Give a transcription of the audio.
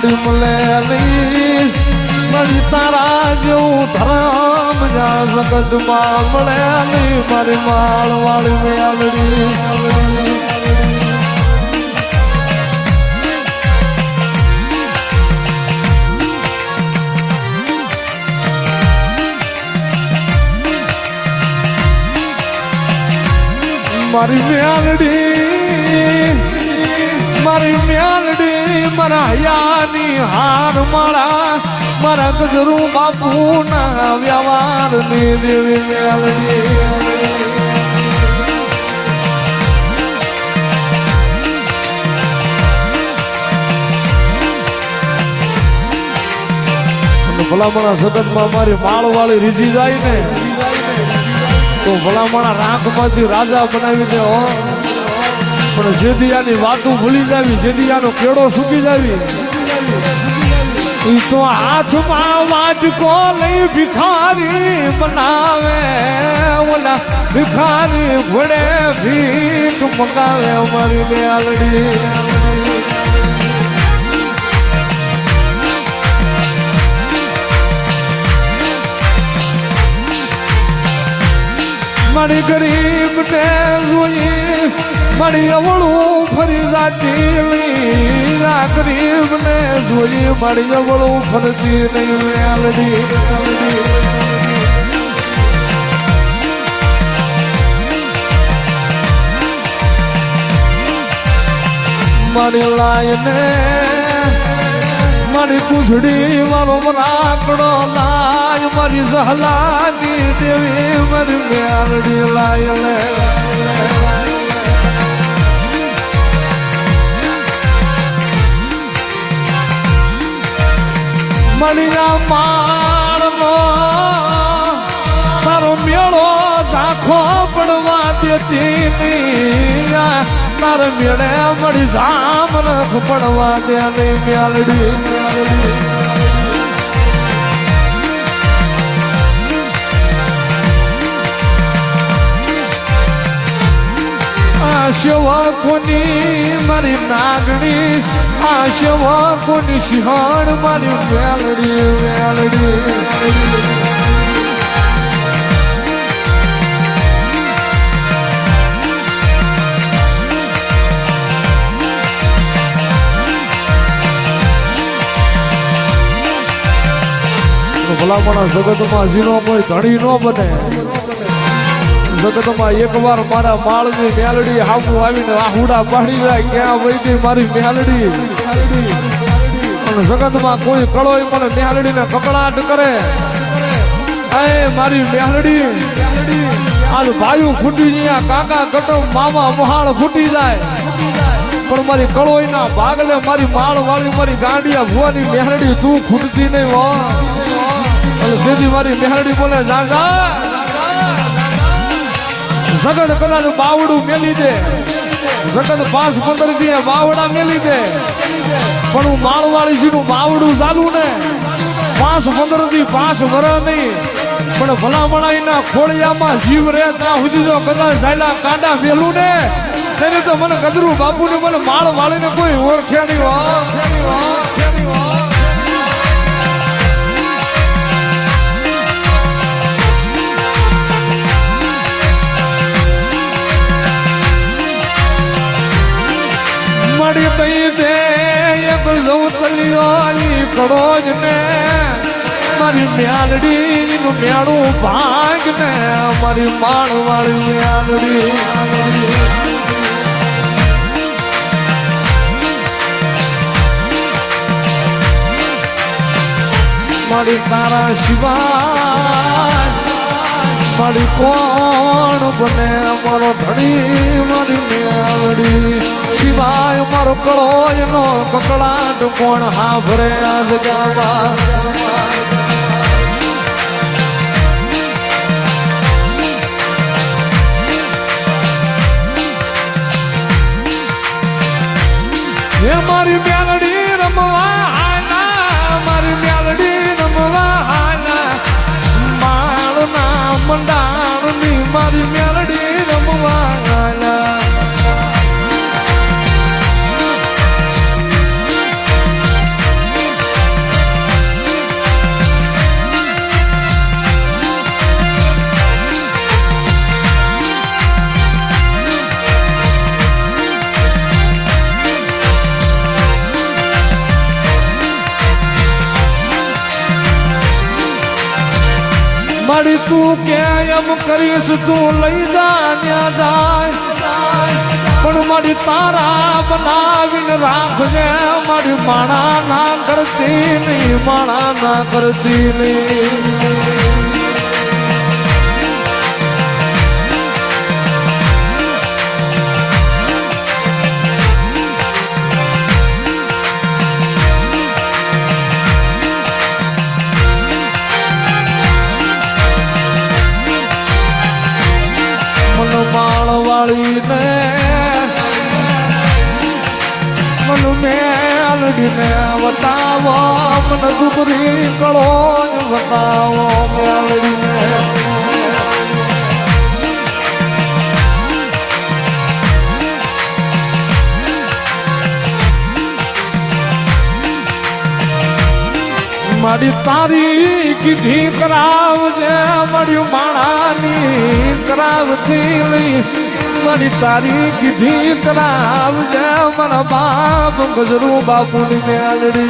મારી મળેલી મારી તારા જેવું ધરામ જ્યાં જગતમાં મળેલી મારી માળ વાળી મેલડી મારી મેલડી મારા હૈયાની હાર માળા મારા ગજરું બાપુ ના વ્યવહાર ની દેવી મેલડી ભલામણા જગતમાં મારી માળ વાળી રીઝી જાય ને તો ભલામણા રાંખમાંથી રાજા બનાવી દે હો પણ જેદિયાની વાતું ભૂલી જાવી જેદિયાનો કેળો સૂકી જાવી ઈ તો હાથમાં વાટકો લઈ ભિખારી બનાવે ઓલા ભિખારી ઘોડે ભીખ મગાવે અમારી મેલડી મારી ગરીબ ને જોઈ મારી અવળું ફરી જાતી ગરીબ ને જોઈ મારી અવળું ફરતી નહીં મેલડી મારી લાયને મારી પૂછડી મારો રાકડો લાય મારી સહલાની દેવી મારી મેલડી લાય મણિયા માળનો તારો મેળો ઝાંખો પડવા દેતી નહીં તારે મેળે મળી જામ રખ પડવા દે નહીં મેલડી આશવા કોની મારી નાગણી આશવા કોની શિહાણ મારી મેલડી મેલડી ભલામણા જગતમાં જીનો કોઈ ધણી ન બને જગતમાં એકવાર મારા માળની મેલડી હામું આવીને આહુડા પાડી જાય ક્યાં વૈદી મારી મેલડી અને જગતમાં કોઈ કળોય મને મેલડીને કકડાટ કરે એ મારી મેલડી આજ ભાઈઓ ફૂટી ગયા કાકા કટમ મામા મહાળ ફૂટી જાય પણ મારી કળોયના ભાગલે મારી માળ વાળી મારી ગાંડિયા ભુવાની મેલડી તું ખૂટતી નહીં હો અને જેથી મારી મેલડી બોલે જા જગત કદાચ બાવડું મેલી દે જગત 5-15 દી બાવડા મેલી દે પણ હું માળવાળી નું બાવડું ચાલુ ને 5-15 દી 5 વરસ નહીં પણ ભલામણાઈના ખોળિયામાં જીવ રહે ત્યાં સુધી જો કદાચ સાયલા કાંડા મેલું ને તેને તો મને ગદરું બાપુ ને મને માળ વાળીને કોઈ ઓળખે નહીં મળી દઈ દે એક જવતલિયાની કડોજ ને મારી મેલડી નું મેળું ભાગ ને મારી માળ વાળી મેલડી મારી તારા શિવાય મારી કોણ બને મારો ધણી મારી મેલડી શિવાય મારો કળો એનો કકડાટ કોણ હાભરે આજ ગાવા મારી મેલડી રમવા આના મારી મેલડી રમવા આના માળના મંડાણની મારી મેલડી રમવા આના મારી તું કે એમ કરીશ તું લઈ જા જાય પણ મારી તારા બનાવીને રાખજે મારી માણા ના કરતી નહીં માણા ના કરતી નહીં માળવાળીને મન મેલડીને બતાવો મન દુબરી કળો બતાવો મેલડીને મારી તારી કીધી કરાવજે મારી માણાની કરાવતી મારી તારી કીધી કરાવજે મારા બાપ ગજરું બાપુની મેલડી